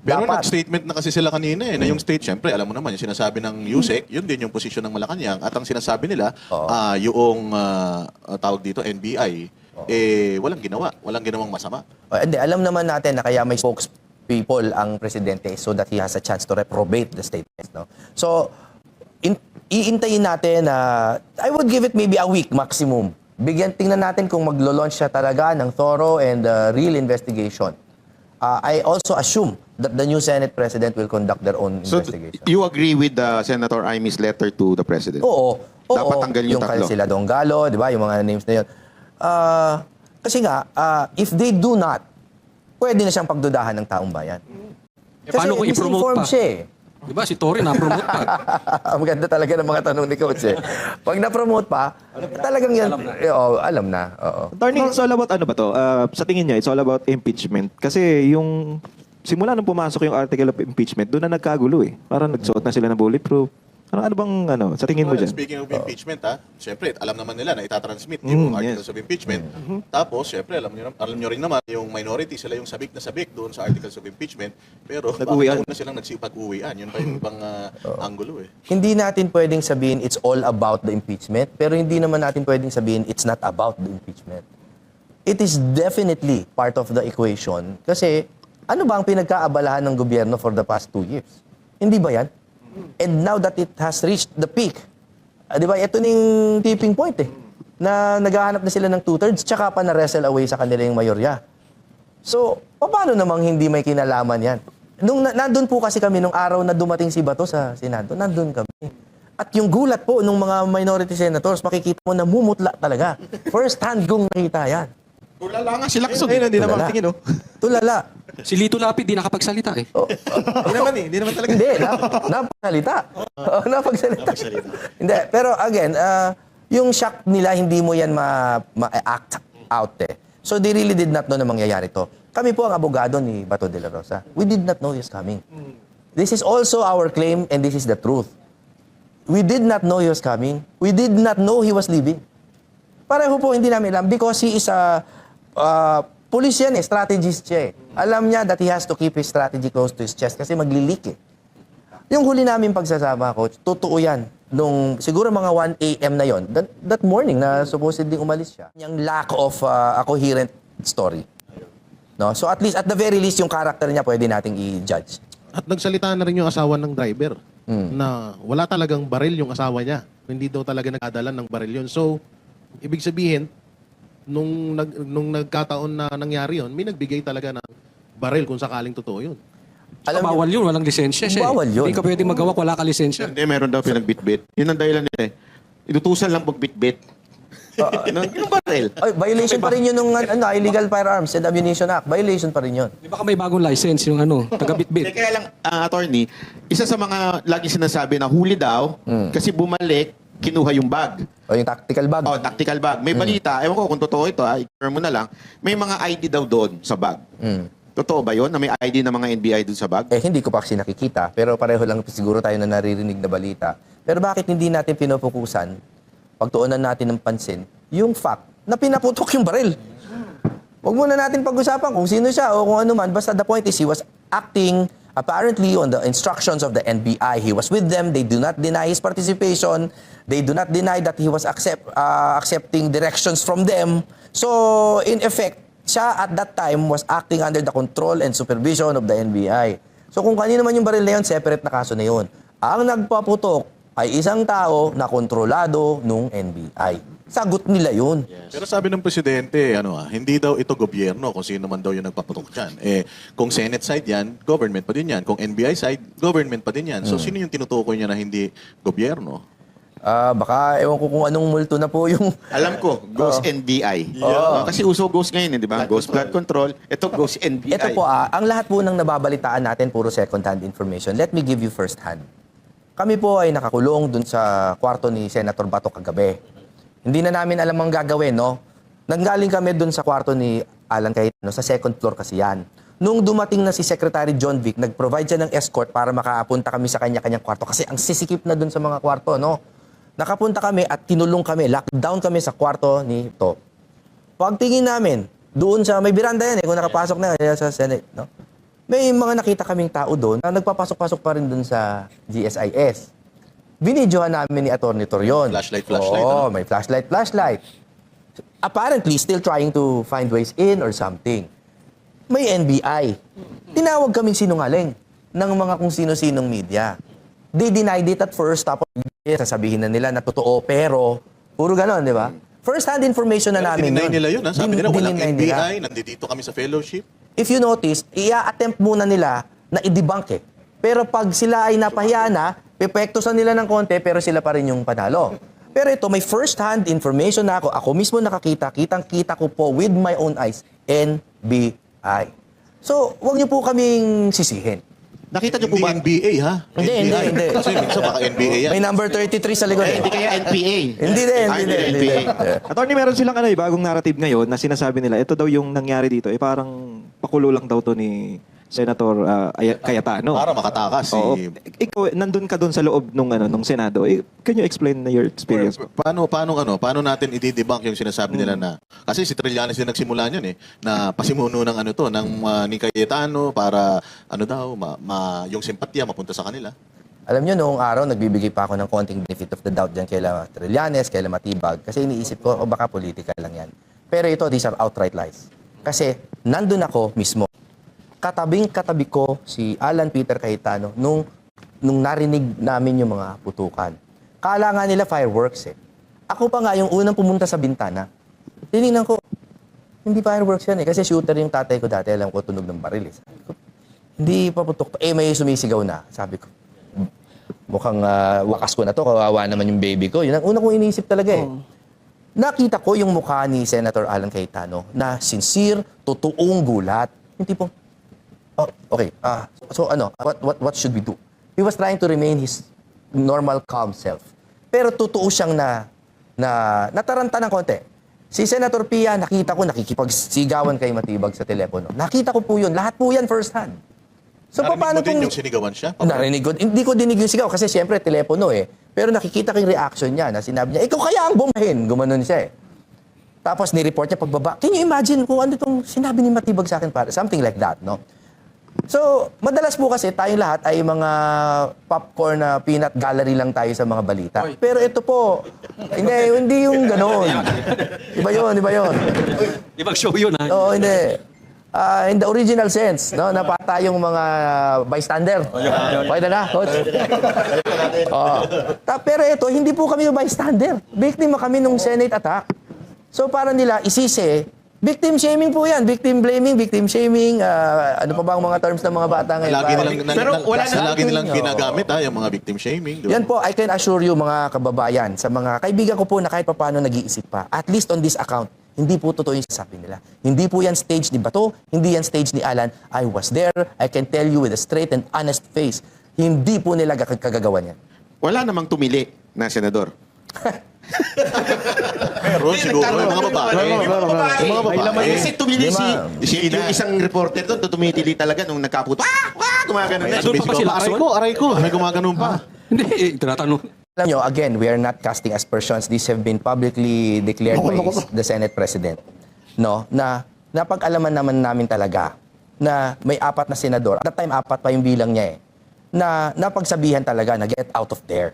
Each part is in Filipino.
Pero Dapat. nag-statement na kasi sila kanina na yung state, syempre, alam mo naman, yung sinasabi ng USEC, yun din yung posisyon ng Malacanang. At ang sinasabi nila, yung tawag dito, NBI, walang ginawa. Walang ginawang masama. Hindi, alam naman natin na kaya may spokespeople ang presidente so that he has a chance to reprobate the statements. No? So, iintayin natin na, I would give it maybe a week maximum. Tingnan natin kung maglo-launch siya talaga ng thorough and real investigation. I also assume that the new Senate President will conduct their own So, investigation. you agree with Senator Imy's letter to the President? Oo. Dapat tanggalin yung tatlo. sila Donggalo, di ba? Yung mga names na yun. Kasi nga, if they do not, pwede na siyang pagdudahan ng taong bayan. Kasi paano kung i-promote misinformed pa? siya eh. Diba, si Tory na-promote pa. Ang ganda talaga ng mga tanong ni Coach eh. Pag na-promote pa, talagang yan, alam na. Oo. Attorney, it's all about ano ba to? Sa tingin niya, it's all about impeachment. Kasi yung simula nung pumasok yung article of impeachment, doon na nagkagulo eh. Parang nagsuot na sila ng bulletproof. Ano bang sa tingin mo dyan? Speaking of impeachment, syempre, alam naman nila na itatransmit yung articles of impeachment. Tapos, syempre, alam nyo rin naman, yung minority, sila yung sabik na sabik doon sa articles of impeachment. Pero, Nag-uwian. bakit na silang nagsipag-uwian? Yun pa yung ibang angulo eh. Hindi natin pwedeng sabihin it's all about the impeachment, pero hindi naman natin pwedeng sabihin it's not about the impeachment. It is definitely part of the equation. Kasi, ano ba ang pinagkaabalahan ng gobyerno for the past 2 years? Hindi ba yan? And now that it has reached the peak, di ba, ito yung tipping point eh, na naghahanap na sila ng 2/3, tsaka pa na-wrestle away sa kanila yung mayorya. So, paano namang hindi may kinalaman yan? Nandun po kasi kami nung araw na dumating si Bato sa Senado, nandun kami. At yung gulat po nung mga minority senators, makikita mo na mumutla talaga. First hand kong nakita yan. Tulala nga si Lacson. Ayun, hindi na Tulala. makatingin, oh. Tulala. Si Lito Lapid, di nakapagsalita eh. Hindi naman talaga. Hindi, napagsalita. Napagsalita. Hindi, pero again, yung shock nila, hindi mo yan ma-act out eh. So they really did not know na mangyayari to. Kami po ang abogado ni Bato de la Rosa. We did not know he was coming. This is also our claim and this is the truth. We did not know he was coming. We did not know he was leaving. Pareho po hindi namin alam because he is a police yan eh, strategist siya eh. Alam niya that he has to keep his strategy close to his chest kasi magli-leak eh. Yung huli namin pagsasama, Coach, totoo yan. Nung siguro mga 1 a.m. na yon, that morning na supposedly umalis siya. Yung lack of a coherent story. No? So at least, at the very least, yung character niya pwede nating i-judge. At nagsalita na rin yung asawa ng driver na wala talagang baril yung asawa niya. Hindi daw talaga nagdadala ng baril yun. So, ibig sabihin, nung nagkataon na nangyari yun, may nagbigay talaga ng baril kung sakaling totoo yun. Alam Bawal yun, walang lisensya siya. Bawal yun. Hindi ka pwede magawa, wala ka lisensya. Hindi, meron daw pinagbitbit. Yun ang dahilan nila eh. Inutusan lang pagbitbit. Yung baril. Ay, violation pa rin yun ng Illegal Firearms and Ammunition Act. Violation pa rin yun. Di ba ka may bagong license yung taga-bitbit? Kaya lang, attorney, isa sa mga lagi sinasabi na huli daw, kasi bumalik, kinuha yung bag. O yung tactical bag. Oh, tactical bag. May balita, ewan ko kung totoo ito, i-confirm mo na lang, may mga ID daw doon sa bag. Totoo ba yun na may ID ng mga NBI doon sa bag? Hindi ko pa kasi nakikita, pero pareho lang siguro tayo na naririnig na balita. Pero bakit hindi natin pinopokusan, pagtuunan natin ng pansin, yung fact na pinaputok yung baril? Huwag muna natin pag-usapan kung sino siya o kung ano man. Basta the point is he was acting apparently on the instructions of the NBI. He was with them. They do not deny his participation. They do not deny that he was accepting directions from them. So, in effect, siya at that time was acting under the control and supervision of the NBI. So, kung kanino man yung baril na yun, separate na kaso na yun. Ang nagpaputok ay isang tao na kontrolado nung NBI. Sagot nila yun. Pero sabi ng presidente, hindi daw ito gobyerno kung sino man daw yung nagpaputok dyan. Kung Senate side yan, government pa din yan. Kung NBI side, government pa din yan. So sino yung tinutukoy niya na hindi gobyerno? Baka ewan ko kung anong multo na po yung... Alam ko, Ghost NBI. Kasi uso Ghost ngayon, di ba? Ghost Blood Control. Ito, Ghost NBI. Ito po ang lahat po ng nababalitaan natin puro second-hand information. Let me give you first-hand. Kami po ay nakakulong dun sa kwarto ni Senator Bato kagabi. Hindi na namin alam ang gagawin, no? Nanggaling kami dun sa kwarto ni Alan Cayetano, sa second floor kasi yan. Nung dumating na si Secretary John Vic, nag-provide siya ng escort para makapunta kami sa kanya-kanyang kwarto kasi ang sisikip na dun sa mga kwarto, no? Nakapunta kami at kinulong kami, lockdown kami sa kwarto ni To. Pagtingin namin, doon sa, may biranda yan kung nakapasok na yan sa Senate, no? may mga nakita kaming tao doon na nagpapasok-pasok pa rin doon sa GSIS. Binidyohan namin ni Atty. Torion. Flashlight, Oo, ano? may flashlight. Apparently, still trying to find ways in or something. May NBI. Tinawag kaming sinungaling ng mga kung sino-sinong media. They denied it at first, tapos sasabihin na nila na totoo, pero puro ganon, di ba? First-hand information na namin Dininay nila yun. Ha? Sabi nila, walang Dininay nila. NBI, nandito kami sa fellowship. If you notice, i-attempt muna nila na i-debunk eh. Pero pag sila ay napahiya na, pepektosan nila ng konti, pero sila pa rin yung panalo. Pero ito, may first-hand information na ako mismo nakakita, kitang-kita ko po with my own eyes, NBI. So, wag niyo po kaming sisihin. Nakita niyo po ba? Hindi NBA, ha? Hindi, NBI. hindi. Kasi minsan baka NBA yan. May number 33 sa likod. Hindi kaya NPA. Hindi din, Ah, hindi din. NPA. Attorney, meron silang bagong narrative ngayon na sinasabi nila, ito daw yung nangyari dito, parang pakulo lang daw to ni Senator Cayetano. Para makatakas si... Oo. Ikaw, nandun ka doon sa loob nung Senado. Can you explain your experience? Paano natin i-debunk yung sinasabi nila na kasi si Trillanes din nagsimula niyan na pasimuno ng ni Cayetano para yung simpatya mapunta sa kanila. Alam nyo, noong araw, nagbibigay pa ako ng konting benefit of the doubt dyan kaila Trillanes, kaila Matibag. Kasi iniisip ko, baka political lang yan. Pero ito, these are outright lies. Kasi nandun ako mismo. Katabing-katabi ko si Alan Peter Cayetano nung narinig namin yung mga putukan. Kala nga nila fireworks eh. Ako pa nga yung unang pumunta sa bintana. Tinignan ko, hindi fireworks yan eh. Kasi shooter yung tatay ko dati. Alam ko, tunog ng baril eh. Sabi ko, hindi pa putok pa. May sumisigaw na. Sabi ko, mukhang wakas ko na to. Kawawa naman yung baby ko. Yun ang una kong iniisip talaga eh. Nakita ko yung mukha ni Senator Alan Cayetano na sincere, totoong gulat. Yung tipong, oh, okay. What should we do? He was trying to remain his normal, calm self. Pero totoo siyang nataranta ng konti. Si Senator Pia, nakita ko, nakikipagsigawan kay Matibag sa telepono. Nakita ko po yun. Lahat po yan first hand. So, Narinig paano mo din kung... yung sinigawan siya? Narinig ko. Hindi ko dinig yung sigaw kasi siyempre telepono eh. Pero nakikita ko yung reaction niya na sinabi niya, ikaw kaya ang bumahin. Gumanon siya eh. Tapos ni-report niya pagbaba. Can you imagine kung ano itong sinabi ni Matibag sa akin? Something like that, no? So, madalas po kasi tayong lahat ay mga popcorn na peanut gallery lang tayo sa mga balita. Pero ito po, hindi yung gano'n. Iba yun. Di ba show yun, ha? Oo, hindi. In the original sense, no, napata yung mga bystander. Pwede na, coach? Oo. Pero ito, hindi po kami yung bystander. Biktima kami nung Senate attack. So, para nila isisi, victim shaming po yan. Victim blaming, victim shaming, ano pa ba ang mga terms ng mga bata ngayon? Lagi nilang ginagamit yung mga victim shaming. Diba? Yan po, I can assure you mga kababayan, sa mga kaibigan ko po na kahit paano nag-iisip pa, at least on this account, hindi po totoo yung sasabi nila. Hindi po yan stage ni Bato, hindi yan stage ni Alan. I was there, I can tell you with a straight and honest face, hindi po nila kagagawan yan. Wala namang tumili na senador. Meron siguro yung mga babae. Yung mga babae. Kasi tumili Lima. yung isang reporter doon, tumitili talaga nung nagkaputo. Gumagano na. Doon pa ba sila? Aray ko. May gumaganon pa. Hindi, tinatanong. Alam nyo, again, we are not casting aspersions. These have been publicly declared by the Senate President. No? Na napag-alaman naman namin talaga na may 4 na senador. At that time, 4 pa yung bilang niya eh. Na napagsabihan talaga na get out of there.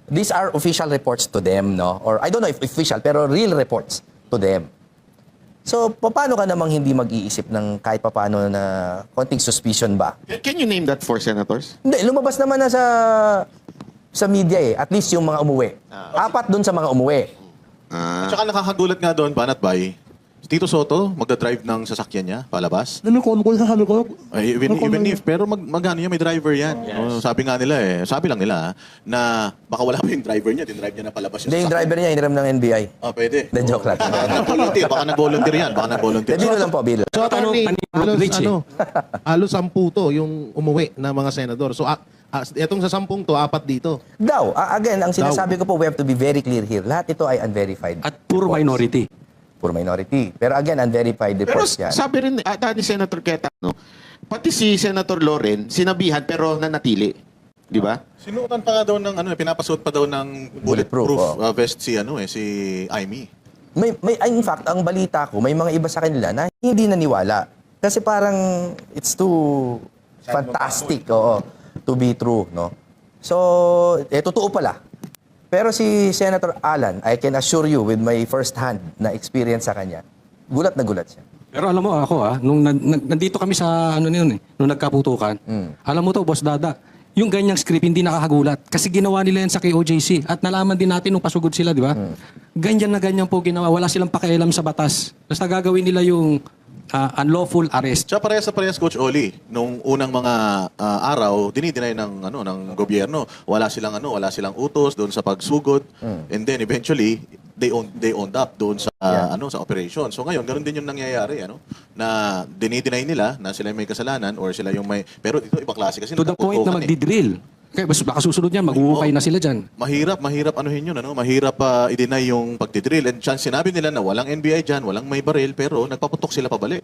These are official reports to them, no? Or I don't know if official, pero real reports to them. So, paano ka namang hindi mag-iisip ng kahit paano na konting suspicion ba? Can you name that 4 senators? Hindi, lumabas naman na sa media eh. At least yung mga umuwi. 4 dun sa mga umuwi. At saka nakakagulat nga doon, Banat Bay, si Tito Soto, magdadrive ng sasakyan niya, palabas. Nalukon ko sa halukok. Ay, even if, pero magano yan, may driver yan. Sabi nga nila sabi lang nila na baka wala pa yung driver niya, dinrive niya na palabas Hindi, yung driver niya, hiniram ng NBI. Pwede. The joke lang. Baka nag-volunteer yan, baka nag-volunteer. Hindi ko lang po, Bill. So, attorney, Tanong, Rich, halos 10 to yung umuwi na mga senador. So, itong sa 10 to, 4 dito. Daw, again, ang sinasabi ko po, we have to be very clear here. Lahat ito ay unverified. At puro reports. minority. Puro minority. Pero again, unverified Pero reports yan. sabi rin ni Senator Cayetano, pati si Senator Loren, sinabihan pero nanatili. Di ba? Sinuotan pa nga daw ng pinapasuot pa daw ng Bulletproof, bulletproof vest si Amy. In fact, ang balita ko, may mga iba sa kanila na hindi naniwala. Kasi parang it's too fantastic, oo, to be true, no? So, totoo pala. Pero si Senator Alan, I can assure you with my first-hand na experience sa kanya, gulat na gulat siya. Pero alam mo ako nung nandito kami sa ano yun nung nagkaputukan, alam mo to, Boss Dada, yung ganyang script hindi nakakagulat kasi ginawa nila yan sa KOJC at nalaman din natin nung pasugod sila, di ba? Ganyan na ganyan po ginawa, wala silang pakialam sa batas. Basta gagawin nila yung unlawful arrest. Tsaka parehas Coach Oli, nung unang mga araw, dinideny ng gobyerno. Wala silang utos doon sa pagsugod. And then eventually, they owned up doon sa sa operation. So ngayon, ganoon din yung nangyayari, na dinideny nila na sila yung may kasalanan or sila yung may, pero dito ibang klase kasi To the point na nagkaputukan, magdi-drill. Kaya baka susunod niyan, mag-uukay na sila dyan. Mahirap anuhin yun, mahirap i-deny yung pagdidrill. And chance sinabi nila na walang NBI dyan, walang may baril, pero nagpaputok sila pabalik.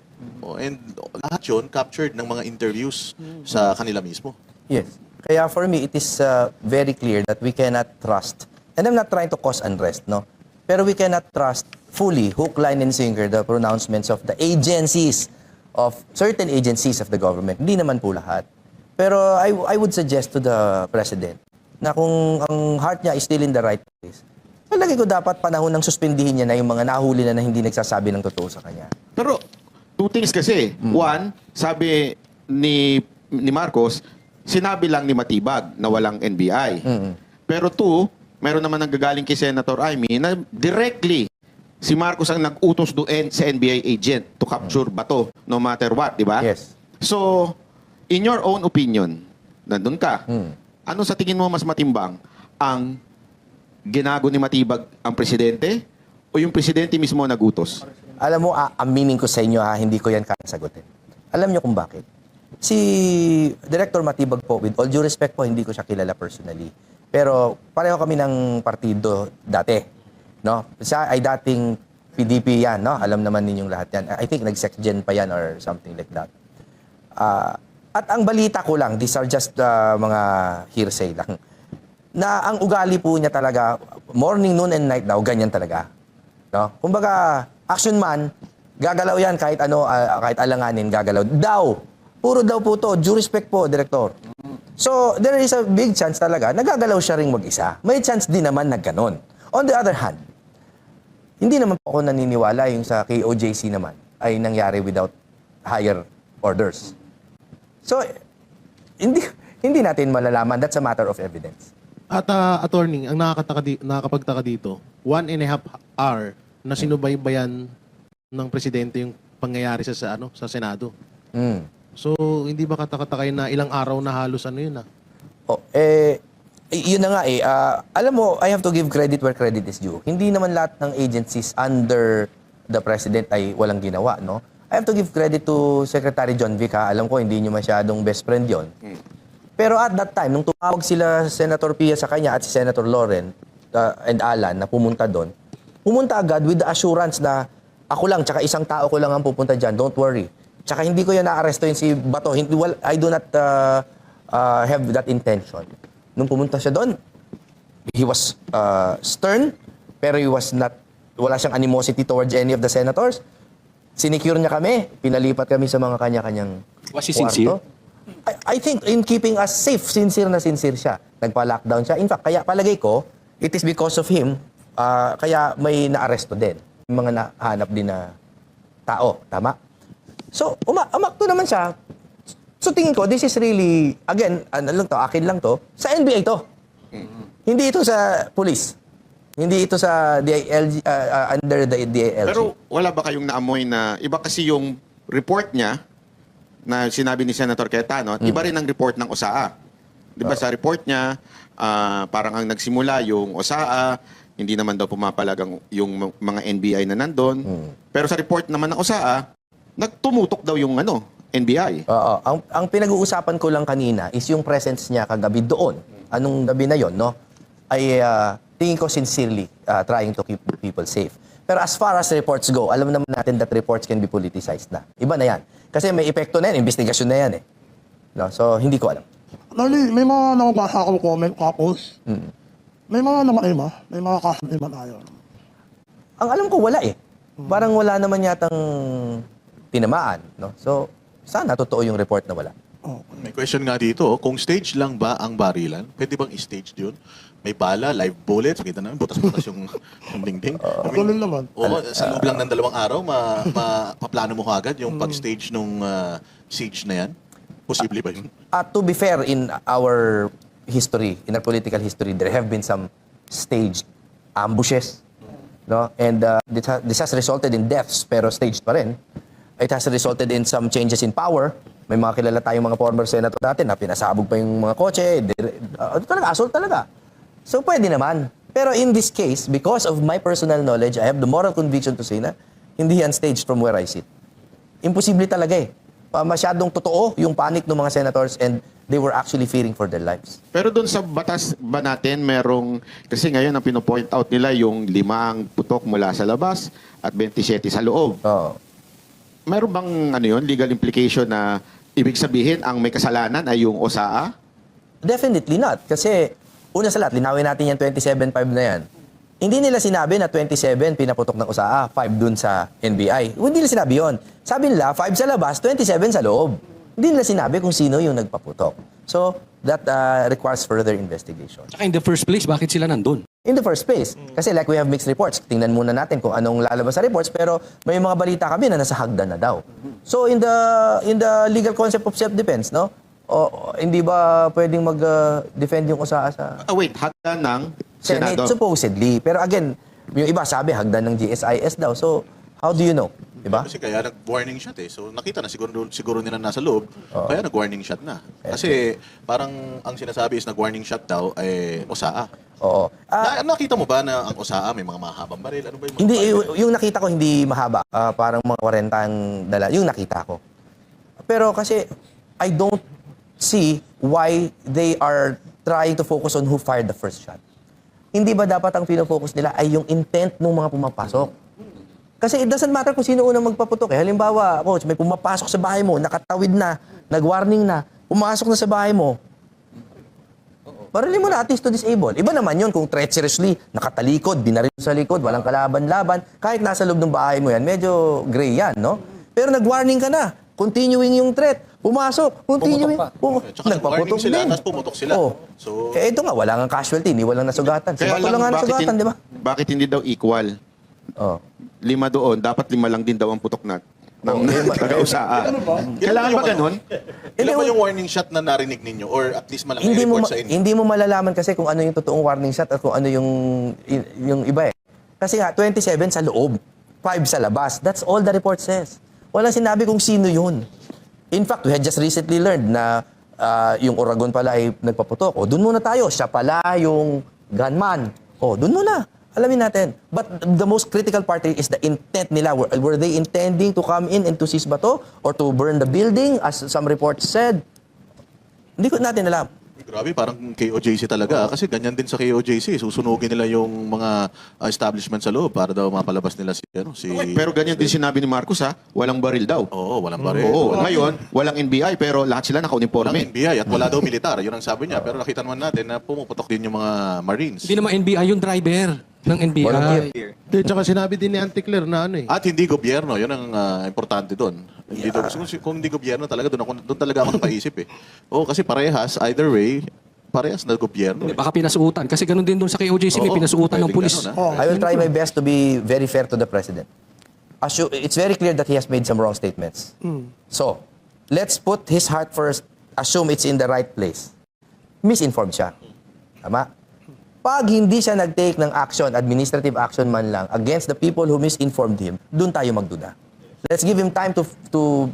And lahat yun captured ng mga interviews sa kanila mismo. Yes. Kaya for me, it is very clear that we cannot trust, and I'm not trying to cause unrest, no? Pero we cannot trust fully, hook, line, and sinker, the pronouncements of the agencies, of certain agencies of the government. Hindi naman po lahat. Pero I would suggest to the President na kung ang heart niya is still in the right place, palagi ko dapat panahon ng suspindihin niya na yung mga nahuli na hindi nagsasabi ng totoo sa kanya. Pero, two things kasi. One, sabi ni Marcos, sinabi lang ni Matibag na walang NBI. Pero two, meron naman nanggagaling kay Senator Amy na directly si Marcos ang nag-utos doon sa NBI agent to capture Bato no matter what, di ba? Yes. So, in your own opinion, nandun ka, ano sa tingin mo mas matimbang? Ang ginago ni Matibag ang presidente o yung presidente mismo nagutos? Alam mo, aminin ko sa inyo hindi ko yan kaya sagutin. Alam niyo kung bakit? Si Director Matibag po, with all due respect po, hindi ko siya kilala personally. Pero pareho kami ng partido dati. No? Siya ay dating PDP yan, no? Alam naman ninyong lahat yan. I think nag-secgen pa yan or something like that. At ang balita ko lang, these are just mga hearsay lang, na ang ugali po niya talaga, morning, noon, and night daw, ganyan talaga. No? Kumbaga, action man, gagalaw yan kahit ano, kahit alanganin, gagalaw. Puro daw po to, due respect po, Director. So, there is a big chance talaga, nagagalaw siya ring mag-isa. May chance din naman na ganon. On the other hand, hindi naman po ako naniniwala yung sa KOJC naman ay nangyari without higher orders. So, hindi natin malalaman. That's a matter of evidence. At attorney, ang nakakapagtaka dito, 1.5 hour na sinubaybayan ng presidente yung pangyayari sa Senado. So, hindi ba katakataka na ilang araw na halos yun Yun na nga alam mo, I have to give credit where credit is due. Hindi naman lahat ng agencies under the president ay walang ginawa, no? I have to give credit to Secretary John Vic, Alam ko, hindi niyo masyadong best friend yon. Pero at that time, nung tumawag sila Senator Pia sa kanya at si Senator Loren and Alan na pumunta doon, pumunta agad with the assurance na ako lang, tsaka isang tao ko lang ang pupunta dyan, don't worry. Tsaka hindi ko yan na-arrestuin si Bato. I do not have that intention. Nung pumunta siya doon, he was stern, pero wala siyang animosity towards any of the senators. Sinicure niya kami, pinalipat kami sa mga kanya-kanyang Was he sincere? I think in keeping us safe, sincere siya. Nagpa-lockdown siya. In fact, kaya palagay ko, it is because of him, kaya may na-aresto din. Yung mga nahanap din na tao. Tama? So, umakto naman siya. So, tingin ko, this is really, again, akin lang to, sa NBA to. Hindi ito sa police. Hindi ito sa DILG, under the DILG. Pero wala ba kayong naamoy na iba kasi yung report niya na sinabi ni Senator Cayetano, iba rin ang report ng OSAA. Di ba sa report niya, parang ang nagsimula yung OSAA, hindi naman daw pumapalagang yung mga NBI na nandun. Pero sa report naman ng OSAA, nagtumutok daw yung NBI. Oo. Ang pinag-uusapan ko lang kanina is yung presence niya kagabi doon. Anong gabi na yon, no? Ay tingin ko sincerely trying to keep people safe. Pero as far as reports go, alam naman natin that reports can be politicized na. Iba na yan. Kasi may epekto na yan, investigasyon na yan No? So, hindi ko alam. Lali, may mga nababasa akong comment kapos. May mga naman may mga kasunod tayo. Ang alam ko, wala Parang wala naman yatang tinamaan. No? So, sana totoo yung report na wala. May question nga dito, kung stage lang ba ang barilan, pwede bang i-stage yun? May bala, live bullets, kita namin, butas-butas yung dingding. Galing naman. Oo, sa loob lang ng 2 araw, mapaplano mo kagad yung pag-stage nung siege na yan? Posible ba yun? To be fair, in our history, in our political history, there have been some staged ambushes. No? And this has resulted in deaths, pero staged pa rin. It has resulted in some changes in power. May mga kilala tayong mga former senator dati na pinasabog pa yung mga kotse. Talaga, assault talaga. So, pwede naman. Pero in this case, because of my personal knowledge, I have the moral conviction to say na hindi yan staged from where I sit. Imposible talaga eh. Masyadong totoo yung panic ng mga senators and they were actually fearing for their lives. Pero doon sa batas ba natin, merong, kasi ngayon ang pinopoint out nila yung 5 ang putok mula sa labas at 27 sa loob. Oo. Meron bang legal implication na ibig sabihin ang may kasalanan ay yung OSAA? Definitely not. Kasi, una sa lahat, linawin natin yung 27.5 na yan. Hindi nila sinabi na 27 pinaputok ng USAA, 5 dun sa NBI. Hindi nila sinabi yon. Sabi nila, 5 sa labas, 27 sa loob. Hindi nila sinabi kung sino yung nagpaputok. So, that requires further investigation. Tsaka in the first place, bakit sila nandun? In the first place. Kasi like we have mixed reports. Tingnan muna natin kung anong lalabas sa reports. Pero may mga balita kami na nasa hagdan na daw. So, in the legal concept of self-defense, no? O, hindi ba pwedeng mag-defend yung USAA sa Wait, hagdan ng Senate? Senado. Supposedly. Pero again, yung iba sabi hagdan ng GSIS daw. So, how do you know? Diba? Kasi kaya nag-warning shot eh. So nakita na siguro nila nasa loob, kaya nag-warning shot na. Kasi parang ang sinasabi is nag-warning shot daw ay OSAA. Oo. Nakita mo ba na ang OSAA may mga mahabang baril? Ano ba yung mga Hindi, baril? yung nakita ko hindi mahaba. Parang mga 40 ang dala. Yung nakita ko. Pero kasi, I don't see why they are trying to focus on who fired the first shot. Hindi ba dapat ang pinofocus nila ay yung intent ng mga pumapasok? Kasi it doesn't matter kung sino unang magpaputok. Halimbawa, coach, may pumapasok sa bahay mo, nakatawid na, nag-warning na, pumasok na sa bahay mo. Barilin mo na at least to disable. Iba naman yun kung treacherously, nakatalikod, binaril sa likod, walang kalaban-laban. Kahit nasa loob ng bahay mo yan, medyo gray yan, no? Pero nag-warning ka na, continuing yung threat. Pumasok, continuing. Tsaka nag-warning sila, tapos pumutok sila. Oh. So, Ito nga, wala nga casualty, hindi walang nasugatan. Si Bato lang nga nasugatan, di ba? bakit hindi daw equal? Oh. 5 doon, dapat 5 lang din daw ang putok ng taga-USAA. Kailangan ba ganun? ilan ba yung warning shot na narinig ninyo? Or at least malang Hindi mo report sa inyo? hindi mo malalaman kasi kung ano yung totoong warning shot at kung ano yung iba eh. Kasi nga 27 sa loob, 5 sa labas. That's all the report says. Walang sinabi kung sino yun. In fact, we had just recently learned na yung Oragon pala ay nagpaputok. O, dun muna tayo. Siya pala yung gunman. O, dun muna. Alamin natin. But the most critical part is the intent nila. Were they intending to come in and to seize Bato? Or to burn the building, as some reports said? Hindi ko natin alam. Grabe, parang KOJC talaga. Kasi ganyan din sa KOJC. Susunugin nila yung mga establishment sa loob para daw mapalabas nila si... Pero ganyan din sinabi ni Marcos walang baril daw. Oo, walang baril. Oo, ngayon, walang NBI pero lahat sila Walang naka-uniforme. NBI at wala daw militar. Yun ang sabi niya. Pero nakita naman natin na pumuputok din yung mga Marines. Hindi naman NBI, yung driver ng NBI. Volunteer. Hindi, tsaka sinabi din ni Anticler na ano eh. At hindi gobyerno. Yun ang importante doon. Hindi daw, kung hindi gobyerno talaga, doon talaga ako napaisip eh. Oo, kasi parehas, either way, parehas na gobyerno. Baka pinasuutan. Kasi ganun din doon sa KOJC, may Oo, pinasuutan ng pwedeng pulis. ganun, ah. I will try my best to be very fair to the president. It's very clear that he has made some wrong statements. So, let's put his heart first, assume it's in the right place. Misinformed siya. Tama? Pag hindi siya nag-take ng action, administrative action man lang, against the people who misinformed him, doon tayo magduda. Let's give him time to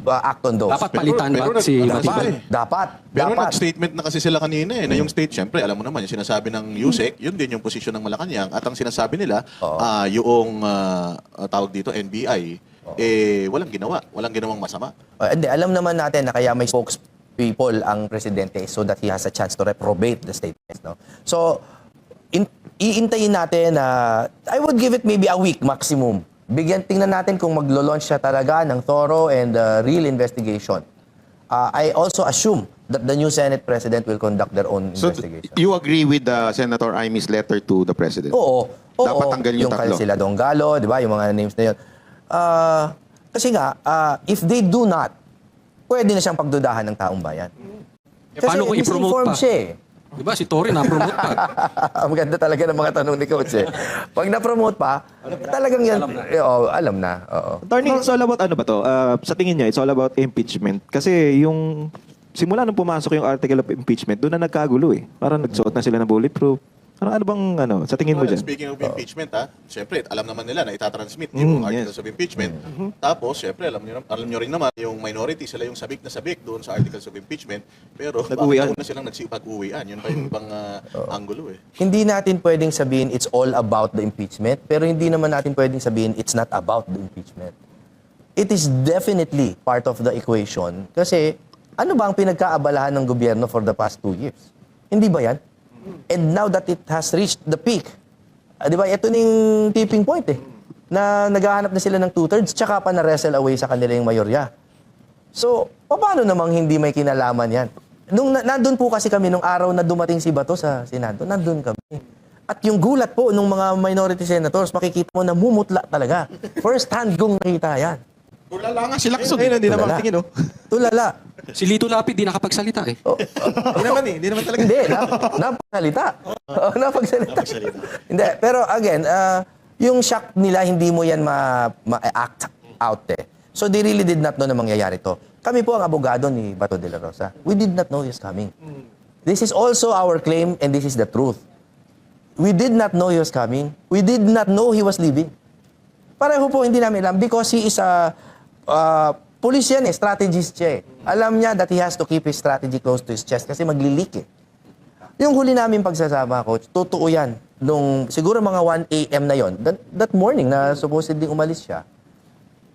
act on those. Dapat palitan Pero ba si dapat. Dapat. Pero Dapat. nag-statement na kasi sila kanina na yung state, syempre, alam mo naman, yung sinasabi ng USEC, yun din yung posisyon ng Malacanang. At ang sinasabi nila, yung tawag dito, NBI, walang ginawa. Walang ginawang masama. Hindi, alam naman natin na kaya may spokespeople ang presidente so that he has a chance to reprobate the statements. No? So, iintayin natin na, I would give it maybe a week maximum. Tingnan natin kung maglo-launch siya talaga ng thorough and real investigation. I also assume that the new Senate President will conduct their own So, investigation. you agree with Senator Imy's letter to the President? Oo. Dapat tanggalin yung tatlo. sila Donggalo, di ba? Yung mga names na yun. Kasi nga, if they do not pwede na siyang pagdudahan ng taong bayan. Eh, paano kung i-promote misinformed pa? siya eh. Di ba? Si Tory na-promote pa. Ang ganda talaga ng mga tanong ni Coach eh. Pag na-promote pa, talagang yan, alam na. Oo. Attorney, it's all about ano ba to? Sa tingin niya, it's all about impeachment. Kasi yung simula nung pumasok yung article of impeachment, doon na nagkagulo eh. Parang nagsuot na sila ng bulletproof. Ano bang sa tingin mo Well, dyan? speaking of impeachment, siyempre, alam naman nila na itatransmit yung articles yes. of impeachment. Tapos, siyempre, alam nyo rin naman, yung minority, sila yung sabik na sabik doon sa articles of impeachment. Pero, Nag-uwian. bakit na silang nagsipag-uwian? Yun pa yung ibang angulo eh. Hindi natin pwedeng sabihin it's all about the impeachment, pero hindi naman natin pwedeng sabihin it's not about the impeachment. It is definitely part of the equation kasi ano ba ang pinagkaabalahan ng gobyerno for the past 2 years? Hindi ba yan? And now that it has reached the peak, di ba, ito yung tipping point eh, na naghahanap na sila ng 2/3 tsaka pa na-wrestle away sa kanila yung mayorya. So, paano namang hindi may kinalaman yan? Nandun po kasi kami nung araw na dumating si Bato sa Senado, nandun kami. At yung gulat po ng mga minority senators, makikita mo na mumutla talaga. First hand kong nakita yan. Tulala nga si Lacson. Ayun, hindi na Tulala. makatingin, oh. Tulala. Si Lito Lapid, di nakapagsalita eh. Hindi naman eh. Hindi naman talaga. Hindi, napagsalita. Napagsalita. Hindi, pero again, yung shock nila, hindi mo yan ma-act out eh. So they really did not know na mangyayari to. Kami po ang abogado ni Bato de la Rosa. We did not know he was coming. This is also our claim and this is the truth. We did not know he was coming. We did not know he was leaving. Pareho po hindi namin alam because he is a police yan eh, strategist siya eh. Alam niya that he has to keep his strategy close to his chest kasi magli-leak eh. Yung huli namin pagsasama, Coach, totoo yan. Nung siguro mga 1 a.m. na yon, that morning na supposedly umalis siya,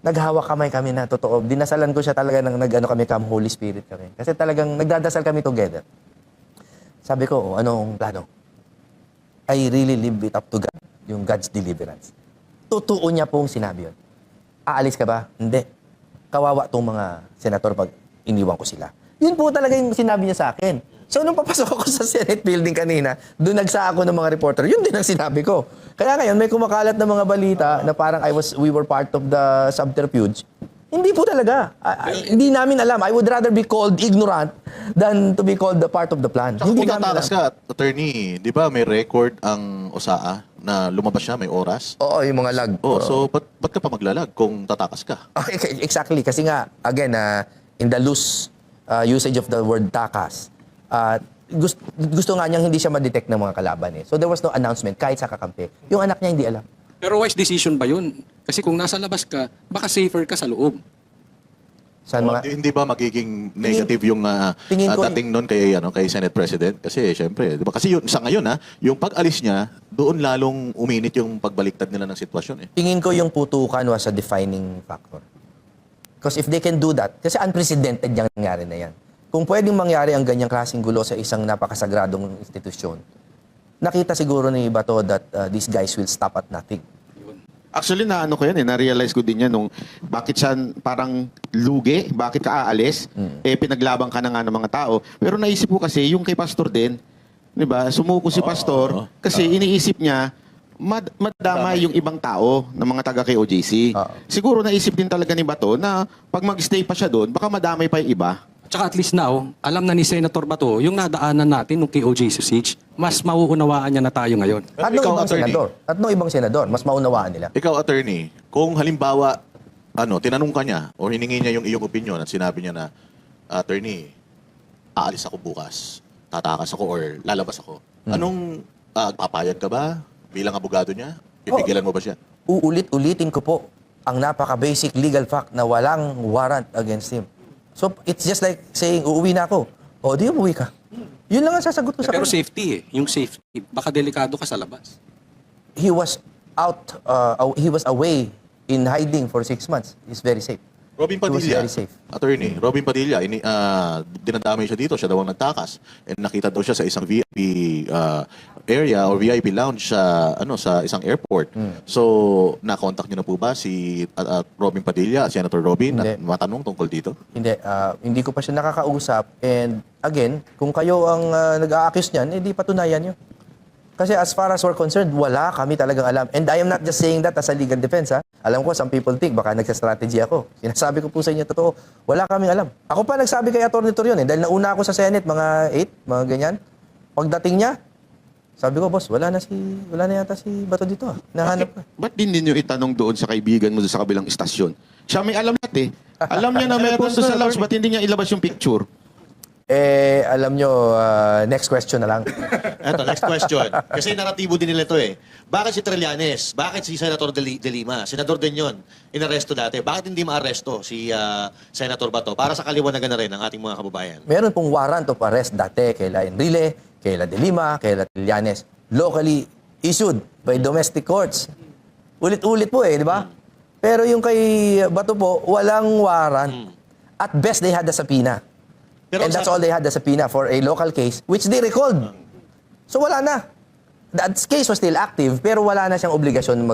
naghawak kamay kami na totoo. Dinasalan ko siya talaga ng kami, Come Holy Spirit kami. Kasi talagang nagdadasal kami together. Sabi ko, anong plano? I really leave it up to God, yung God's deliverance. Totoo niya pong sinabi yun. Aalis ka ba? Hindi. Kawawa tong mga senator pag iniwan ko sila. Yun po talaga yung sinabi niya sa akin. So, nung papasok ako sa Senate building kanina, doon nagsa ako ng mga reporter, yun din ang sinabi ko. Kaya ngayon, may kumakalat na mga balita na parang we were part of the subterfuge. Hindi po talaga. Hindi namin alam. I would rather be called ignorant than to be called the part of the plan. Tsaka Hindi kung namin tatakas alam. ka, attorney, di ba may record ang OSAA na lumabas siya, may oras? Oo, yung mga lag. Oh, so ba't ka pa maglalag kung tatakas ka? Exactly. Kasi nga, again, in the loose usage of the word takas, gusto nga niyang hindi siya ma-detect ng mga kalaban eh. So there was no announcement kahit sa kakampi. Yung anak niya hindi alam. Pero wise decision ba yun? Kasi kung nasa labas ka, baka safer ka sa loob. Saan mga... Hindi ba magiging negative yung tingin ko dating nun kay Senate President? Kasi syempre, di ba? Kasi yun, sa ngayon yung pag-alis niya, doon lalong uminit yung pagbaliktad nila ng sitwasyon eh. Tingin ko yung putukan was a defining factor. Because if they can do that, kasi unprecedented yung nangyari na yan. Kung pwedeng mangyari ang ganyang klaseng gulo sa isang napakasagradong institusyon, nakita siguro ni Bato that these guys will stop at nothing. Actually, na-realize ko din yan nung bakit siya parang lugi, bakit ka aalis, pinaglaban ka na nga ng mga tao. Pero naisip ko kasi, yung kay Pastor din, di ba, sumuko si Pastor, kasi iniisip niya, madama yung ibang tao ng mga taga kay OJC. Siguro naisip din talaga ni Bato na pag mag-stay pa siya doon, baka madamay pa yung iba. Tsaka at least now, alam na ni Senator Bato, yung nadaanan natin nung kay OJ Susich, mas mauunawaan niya na tayo ngayon. Pero At nung ikaw, ibang attorney. senador. At nung ibang senador, mas maunawaan nila. Ikaw, attorney, kung halimbawa, tinanong ka niya o hiningi niya yung iyong opinion at sinabi niya na, attorney, aalis ako bukas, tatakas ako or lalabas ako. Anong, papayag ka ba bilang abogado niya? Pipigilan mo ba siya? Uulit-ulitin ko po ang napaka-basic legal fact na walang warrant against him. So, it's just like saying, uuwi na ako. O, di umuwi ka. Yun lang ang sasagot ko sa Pero kanya. safety eh, yung safety. Baka delikado ka sa labas. He was he was away in hiding for 6 months. He's very safe. Robin He was Padilla, very safe. attorney, Robin Padilla, dinadamay siya dito, siya daw ang nagtakas. And nakita daw siya sa isang VIP area or VIP lounge sa isang airport. So, na-contact niyo na po ba si Robin Padilla, Senator Robin, at Hindi. matanong tungkol dito? Hindi ko pa siya nakakausap. And again, kung kayo ang nag-a-accuse niyan, di patunayan niyo. Kasi as far as we're concerned, wala kami talagang alam. And I am not just saying that as a legal defense, ha? Alam ko, some people think, baka nagsa-strategy ako. Sinasabi ko po sa inyo, totoo, wala kaming alam. Ako pa nagsabi kay Atty. Torion, dahil nauna ako sa Senate, mga 8, mga ganyan. Pagdating niya, sabi ko, boss, wala na yata si Bato dito. Nahanap ka. Ba't din ninyo itanong doon sa kaibigan mo doon sa kabilang istasyon? Siya may alam lahat eh. Alam niya na meron doon sa lounge, ba't hindi niya ilabas yung picture? Alam nyo, next question na lang. Eto, next question. Kasi naratibo din nila ito eh. Bakit si Trillanes? Bakit si Senator De Lima? Senador din yun. Inaresto dati. Bakit hindi maaresto si Senator Bato? Para sa kaliwanagan na rin ng ating mga kababayan. Meron pong warrant of arrest dati kaila Enrile, kaila De Lima, kaila Trillanes. Locally issued by domestic courts. Ulit-ulit po di ba? Pero yung kay Bato po, walang warrant. At best, they had a subpoena. Pero And that's all they had, the subpoena for a local case, which they recalled. So wala na. That case was still active, pero wala na siyang obligasyon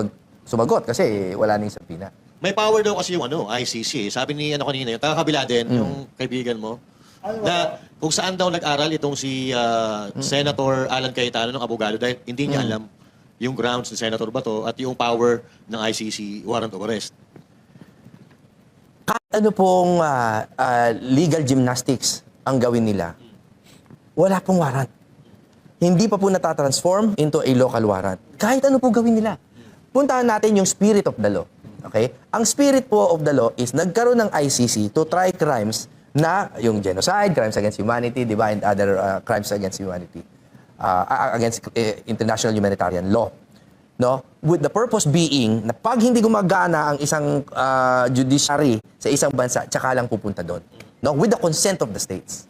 sumagot kasi wala na yung subpoena. May power daw kasi yung ICC. Sabi ni kanina, yung taga-kabila din, yung kaibigan mo, na kung saan daw nag-aral itong si Senator Alan Cayetano ng abogado dahil hindi niya alam yung grounds ni Senator Bato at yung power ng ICC warrant of arrest. Kahit ano pong legal gymnastics ang gawin nila, wala pong warrant. Hindi pa po natatransform into a local warrant. Kahit ano po gawin nila. Puntahan natin yung spirit of the law. Okay? Ang spirit po of the law is nagkaroon ng ICC to try crimes na yung genocide, crimes against humanity, di ba, and other crimes against humanity, against international humanitarian law. No? With the purpose being na pag hindi gumagana ang isang judiciary sa isang bansa, tsaka lang pupunta doon. No? With the consent of the states.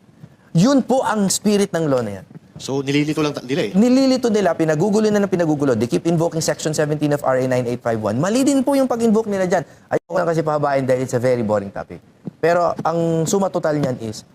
Yun po ang spirit ng law na yan. So, nililito lang nila eh. Nililito nila, pinagugulo na ng pinagugulo. They keep invoking Section 17 of RA 9851. Mali din po yung pag-invoke nila dyan. Ayoko lang kasi pahabain dahil it's a very boring topic. Pero ang suma total niyan is,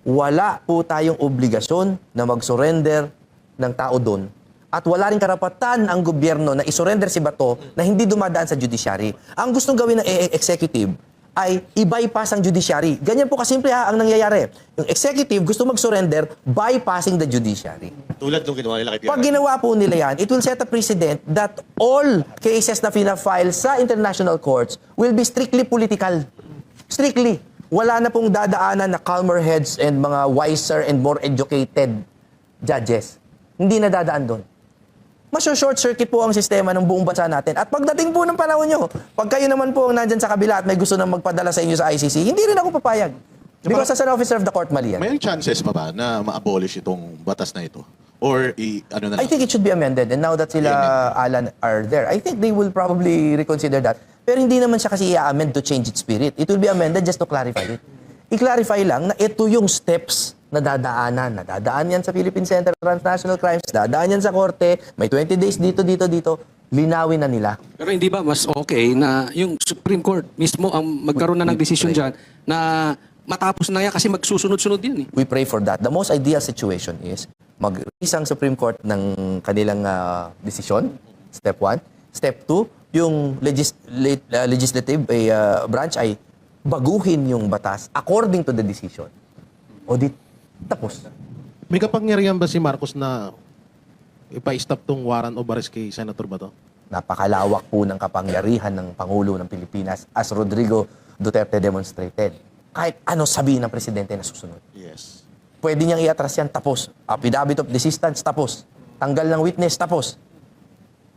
wala po tayong obligasyon na mag-surrender ng tao doon. At wala rin karapatan ang gobyerno na isurrender si Bato na hindi dumadaan sa judiciary. Ang gustong gawin ng executive ay i-bypass ang judiciary. Ganyan po kasimple ang nangyayari. Yung executive gusto mag-surrender bypassing the judiciary. Tulad nung ginawa nila kay Pag PRRD. ginawa po nila yan, it will set a precedent that all cases na fina-file sa international courts will be strictly political. Strictly. Wala na pong dadaanan na calmer heads and mga wiser and more educated judges. Hindi na dadaan doon. Short circuit po ang sistema ng buong bansa natin. At pagdating po ng panahon nyo, pag kayo naman po ang nandyan sa kabila at may gusto nang magpadala sa inyo sa ICC, hindi rin ako papayag. Because as an officer of the court, mali yan. May chances pa ba na ma-abolish itong batas na ito? Or ano na I lang? think it should be amended. And now that sila Alan are there, I think they will probably reconsider that. Pero hindi naman siya kasi i-amend to change its spirit. It will be amended just to clarify it. I-clarify lang na ito yung steps na dadaanan. Nadadaan yan sa Philippine Center for Transnational Crimes. Dadaan yan sa korte. May 20 days dito. Linawin na nila. Pero hindi ba mas okay na yung Supreme Court mismo ang magkaroon na ng desisyon dyan na matapos na yan kasi magsusunod-sunod yan eh. We pray for that. The most ideal situation is mag-release ang Supreme Court ng kanilang desisyon. Step 1. Step 2, yung legislative branch ay baguhin yung batas according to the decision. O di, tapos. May kapangyarihan ba si Marcos na ipa-stop tong warrant of arrest kay Senator Bato? Napakalawak po ng kapangyarihan ng Pangulo ng Pilipinas as Rodrigo Duterte demonstrated. Kahit ano sabihin ng Presidente na susunod. Yes. Pwede niyang i-atras yan, tapos. Affidavit of desistance, tapos. Tanggal ng witness, tapos.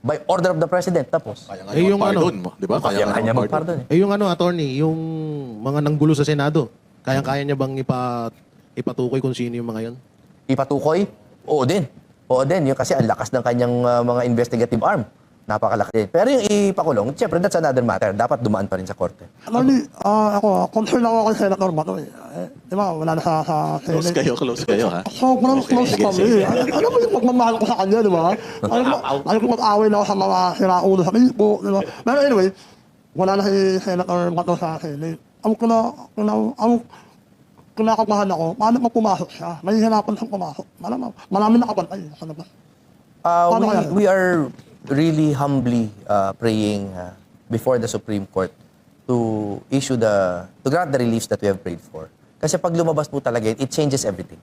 By order of the President, tapos. Kaya nga Eh, yung yung pardon ano? mo, di ba? Kaya kanya mag-pardon. Eh yung attorney, yung mga nanggulo sa Senado, kaya niya bang ipatukoy kung sino yung mga yon? Ipatukoy? Oo din. Yung kasi ang lakas ng kanyang mga investigative arm. Napakalaki din. Pero yung ipakulong, siyempre, that's another matter. Dapat dumaan pa rin sa korte. Actually, ako, concern ako kay Senator Bato eh. Di ba, wala na sa Close kayo, ha? Sobrang close Sige, kami. sige. Alam mo yung pagmamahal ko sa kanya, di ba? Alam ko mag-away na ako sa mga siraulo sa Facebook, di ba? Pero anyway, wala na si Senator Bato sa Senate. Kung nakabahan ako, paano pa pumasok siya? May hirapan siyang pumasok. Maraming nakabantay sa labas. Paano kaya? We are really humbly praying before the Supreme Court to grant the reliefs that we have prayed for. Kasi pag lumabas po talaga yun, it changes everything.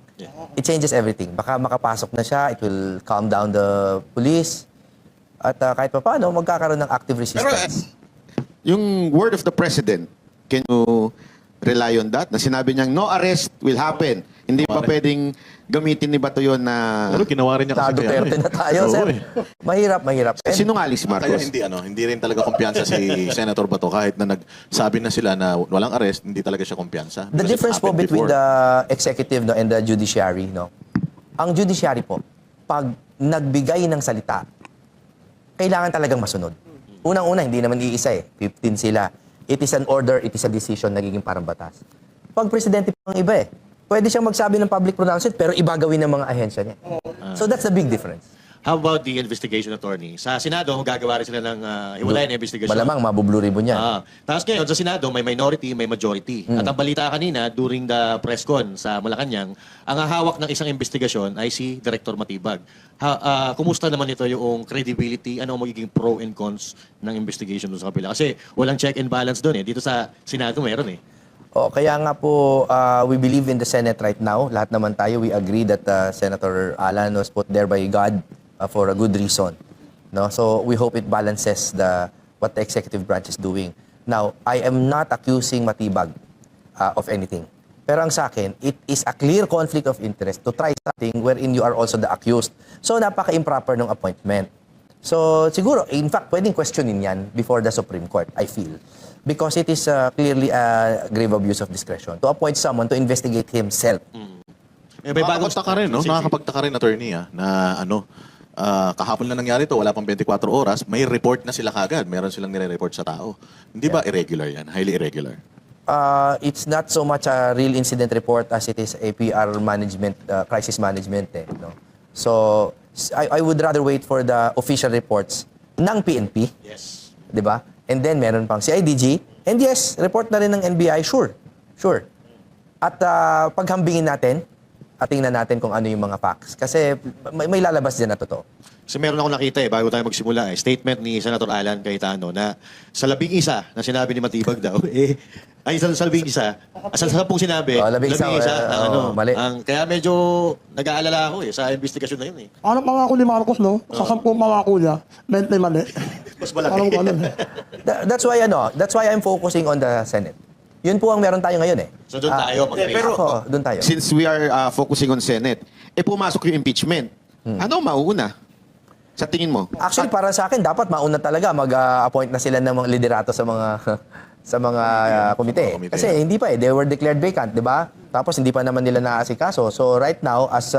It changes everything. Baka makapasok na siya, it will calm down the police. At kahit pa paano, magkakaroon ng active Pero resistance. yung word of the president, can you rely on that? Na sinabi niyang no arrest will happen. Hindi pa pwedeng gamitin ni Bato yun na Pero ginawa rin niya Sa kasi kay Duterte na tayo, Oo, sir. eh. Mahirap. And, sinungaling si Kaya Marcos. hindi rin talaga kumpiyansa si Senator Bato kahit na nagsabi na sila na walang arrest, hindi talaga siya kumpiyansa. the Because it difference po happened between before. the executive and the judiciary, ang judiciary po, pag nagbigay ng salita, kailangan talagang masunod. Unang-una, hindi naman iisa 15 sila. It is an order, it is a decision, nagiging parang batas. Pag presidente po ang iba pwede siyang magsabi ng public pronouncement pero iba gawin ng mga ahensya niya. So that's the big difference. How about the investigation attorney? Sa Senado, gagawa rin sila ng hiwalay na investigation. Malamang mabublue ribbon yan. Tapos ngayon, sa Senado, may minority, may majority. At ang balita kanina, during the press con sa Malacanang, ang hahawak ng isang investigasyon ay si Director Matibag. Kumusta naman ito yung credibility? Ano ang magiging pro and cons ng investigation doon sa kapila? Kasi walang check and balance doon Dito sa Senado, meron Kaya nga po, we believe in the Senate right now. Lahat naman tayo, we agree that Senator Alan was put there by God for a good reason. No? So we hope it balances what the executive branch is doing. Now, I am not accusing Matibag of anything. Pero ang sa akin, it is a clear conflict of interest to try something wherein you are also the accused. So napaka-improper ng appointment. So siguro, in fact, pwedeng questionin yan before the Supreme Court, I feel. Because it is clearly a grave abuse of discretion to appoint someone to investigate himself. May bagong... Nakakapagtaka rin, no? Sige, sige. Nakakapagtaka rin, attorney, na kahapon lang nangyari to, wala pang 24 oras, may report na sila kagad. Meron silang nire-report sa tao. Hindi ba irregular yan? Highly irregular. It's not so much a real incident report as it is a PR management, crisis management. No? So, I would rather wait for the official reports ng PNP. Yes. Di ba? And then, meron pang CIDG. And yes, report na rin ng NBI, sure. At paghambingin natin, at tingnan natin kung ano yung mga facts. Kasi may lalabas din na totoo. Kasi meron ako nakita bago tayo magsimula statement ni Senator Alan Cayetano na sa 11 na sinabi ni Matibag daw, ay sa 11 sa 10 sinabi, 11 mali. Kaya medyo nag-aalala ako sa investigasyon na yun Ano pangako ni Marcos, no? Sa 10 pangako niya, may mali. Mas malaki. Parang ganun. That's why I'm focusing on the Senate. Yun po ang meron tayo ngayon So doon tayo Pero doon tayo. Since we are focusing on Senate, pumasok yung impeachment. Ano ang mauuna? Sa tingin mo? Actually, para sa akin, dapat mauna talaga mag-appoint na sila ng mga liderato sa mga komite. Komite. Kasi hindi pa they were declared vacant, di ba? Tapos hindi pa naman nila naasikaso. So right now, as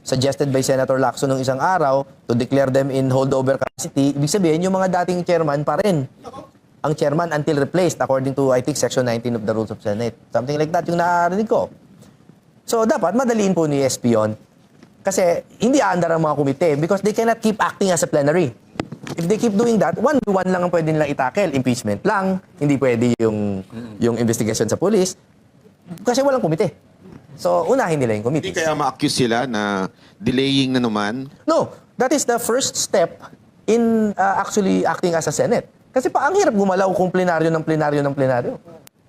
suggested by Senator Lacson nung isang araw, to declare them in holdover capacity, ibig sabihin, yung mga dating chairman pa rin. Ang chairman until replaced according to, I think, Section 19 of the Rules of Senate. Something like that yung narinig ko. So dapat madaliin po ni SP yun. Kasi hindi aandar ang mga komite because they cannot keep acting as a plenary. If they keep doing that, one lang ang pwede nilang itakel. Impeachment lang. Hindi pwede yung investigation sa police. Kasi walang komite. So, unahin nila yung Hindi committees. kaya ma-accuse sila na delaying na naman? No, that is the first step in actually acting as a Senate. Kasi ang hirap gumalaw kung plenaryo.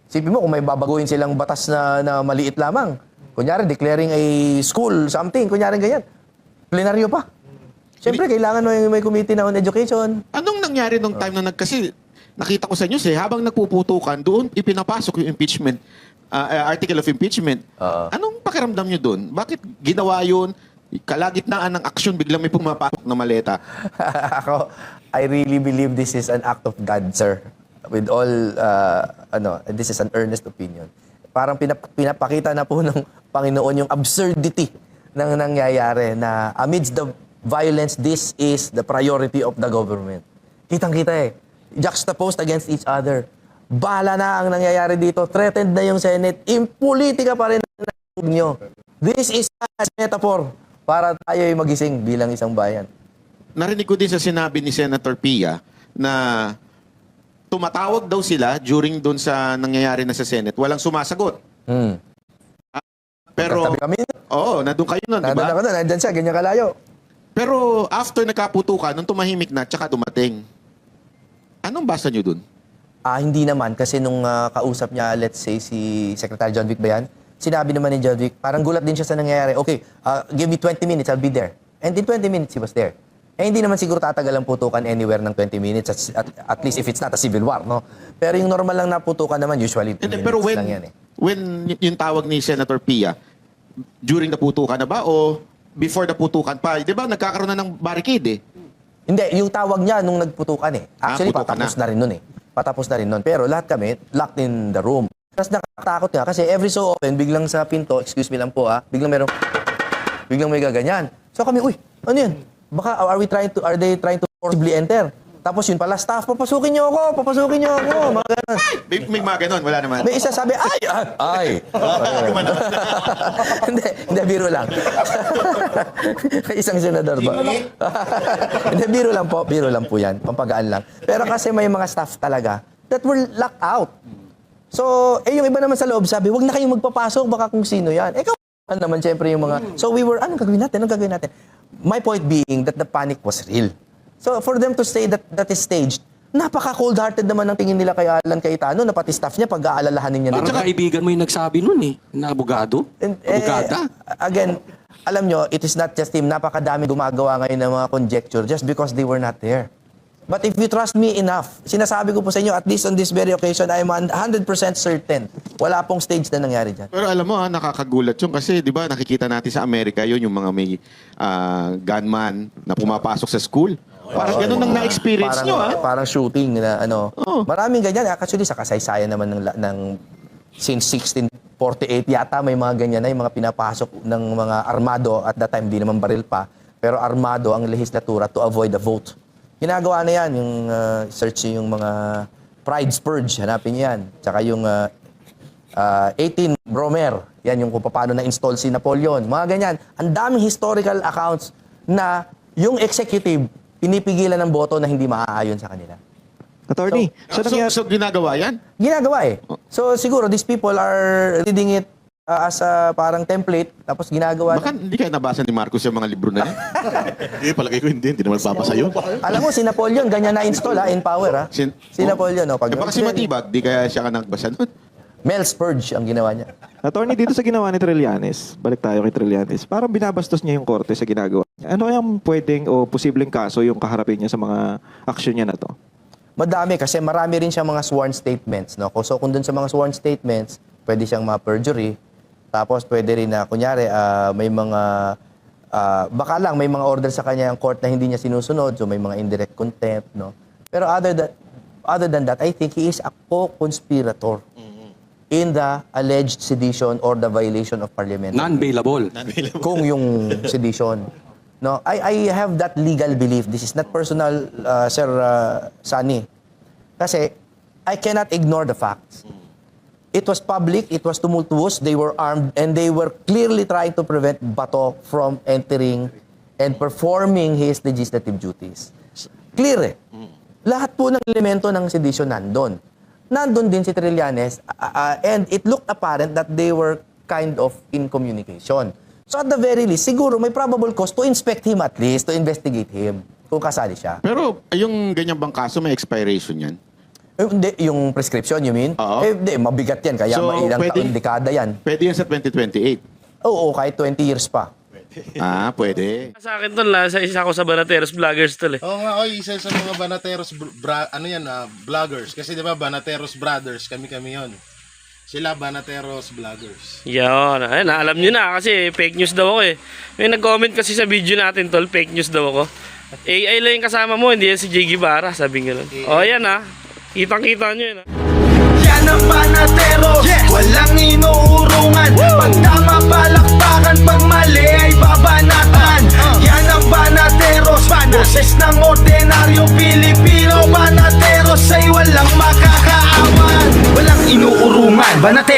Sipin mo kung may babaguhin silang batas na maliit lamang. Kunyari, declaring a school, something. Kunyari ganyan. Plenaryo pa. Siyempre, kailangan may committee na on education. Anong nangyari nung time na kasi nakita ko sa news habang nagpuputukan, doon ipinapasok yung impeachment, article of impeachment. Anong pakiramdam nyo doon? Bakit ginawa yun? Kalagitnaan ng aksyon, biglang may pumapasok na maleta. Ako, I really believe this is an act of God, sir. With all, this is an earnest opinion. Parang pinapakita na po ng Panginoon yung absurdity ng nangyayari na amidst the violence, this is the priority of the government. Kitang-kita juxtaposed against each other. Bala na ang nangyayari dito. Threatened na yung Senate. Impolitika pa rin ang nyo. This is a metaphor para tayo ay magising bilang isang bayan. Narinig ko din sa sinabi ni Senator Pia na tumatawag daw sila during doon sa nangyayari na sa Senate. Walang sumasagot. Pero, Tabi kami. oo, nandun kayo nun, di Nandun ba? ako na, nandyan siya, ganyan kalayo. Pero after nagkaputukan, nung tumahimik na, tsaka dumating. Anong basa nyo dun? Hindi naman kasi nung kausap niya, let's say si Secretary John Vic ba yan? sinabi naman ni Judwick, parang gulat din siya sa nangyayari. Okay, give me 20 minutes, I'll be there. And in 20 minutes, he was there. Eh, hindi naman siguro tatagal ang putukan anywhere ng 20 minutes, at least if it's not a civil war, no? Pero yung normal lang na putukan naman, usually 2 minutes Pero lang yan eh. when yung tawag ni Senator Pia, during the putukan na ba o before the putukan pa? Di ba nagkakaroon na ng barricade eh? Hindi, yung tawag niya nung nagputukan eh. Actually, putukan patapos na rin nun eh. Patapos na rin nun. Pero lahat kami, locked in the room. Tapos nakakatakot nga kasi every so often, biglang sa pinto, excuse me lang po biglang may gaganyan. So kami, uy, ano yun? Baka are they trying to forcibly enter? Tapos yun pala, staff, papasukin niyo ako, mga ganun. May mga ganon, wala naman. May isa sabi, ay. Hindi, biro lang. May isang senador ba? Hindi, biro lang po yan, pampagaan lang. Pero kasi may mga staff talaga that were locked out. So, yung iba naman sa loob sabi, wag na kayong magpapasok, baka kung sino yan. Naman siyempre yung mga... So we were, anong gagawin natin? My point being that the panic was real. So for them to say that is staged, napaka-cold-hearted naman ang tingin nila kay Alan Cayetano na pati staff niya pag-aalalahanin niya. Parang kaibigan mo yung nagsabi nun eh, na abogado. Abogada. Again, alam nyo, it is not just him. Napakadami gumagawa ngayon ng mga conjecture just because they were not there. But if you trust me enough, sinasabi ko po sa inyo, at least on this very occasion, I am 100% certain. Wala pong stage na nangyari dyan. Pero alam mo, nakakagulat yun kasi, di ba, nakikita natin sa Amerika yun, yung mga may gunman na pumapasok sa school. Parang ganun ang na-experience nyo, ha? Parang shooting na ano. Oo. Maraming ganyan. Actually, sa kasaysayan naman ng since 1648 yata may mga ganyan na yung mga pinapasok ng mga armado. At that time, di naman baril pa. Pero armado ang lehislatura to avoid the vote. Ginagawa na yan, yung search yung mga Pride Purge, hanapin niyo yan. Tsaka yung 18 Bromer, yan yung kung paano na-install si Napoleon. Mga ganyan. Ang daming historical accounts na yung executive, pinipigilan ng boto na hindi maaayon sa kanila. Attorney, So ginagawa yan? Ginagawa eh. So siguro these people are reading it as a parang template, tapos ginagawa. Baka hindi kayo nabasa ni Marcos yung mga libro na yan? Hindi, palagay ko hindi naman babasa yun. Alam mo, si Napoleon, ganyan na-install in power si Napoleon. Pag Baka si Matibag, di kaya siya ka nagbasa nun? Mel's Purge ang ginawa niya. Attorney, dito sa ginawa ni Trillanes, balik tayo kay Trillanes, parang binabastos niya yung korte sa ginagawa niya. Ano yung pwedeng o posibleng kaso yung kaharapin niya sa mga aksyon niya na to? Madami kasi marami rin siyang mga sworn statements. No? So kung dun sa mga sworn statements, pwede siyang ma-perjury. Tapos pwede rin na, kunyari, may mga, baka lang may mga order sa kanya yung court na hindi niya sinusunod. So may mga indirect contempt. No? Pero other than that, I think he is a co-conspirator in the alleged sedition or the violation of parliament. Non-bailable. Kung yung sedition. No, I have that legal belief. This is not personal, Sir Sunny. Kasi I cannot ignore the facts. It was public, it was tumultuous, they were armed, and they were clearly trying to prevent Bato from entering and performing his legislative duties. Clear eh. Lahat po ng elemento ng sedition nandun. Nandun din si Trillanes, and it looked apparent that they were kind of in communication. So at the very least, siguro may probable cause to inspect him at least, to investigate him, kung kasali siya. Pero yung ganyan bang kaso, may expiration yan? Hindi, yung prescription, you mean? Oo. Hindi, mabigat yan, kaya So, ilang pwede- taon, dekada yan. Pwede yan sa 2028. Oo, kahit 20 years pa. Pwede. Sa akin tol, isa ako sa Banateros Vloggers tol eh. Oo nga, isa sa mga Banateros vloggers. Kasi di ba Banateros Brothers, kami yon. Sila Banateros Vloggers. Yan, ayun, alam nyo na kasi fake news daw ako eh. May nag-comment kasi sa video natin tol, fake news daw ako. AI lang yung kasama mo, hindi yan si Jay Guevara, sabi nga nun. O yan kitang-kita nyo yun Yan ang Banateros, walang inuurungan. Pag tama palakpakan, pag mali ay babanatan. Yan ang Banateros, boses ng ordinaryo Pilipino. Banateros ay walang makakaawan, walang inuurungan. Banateros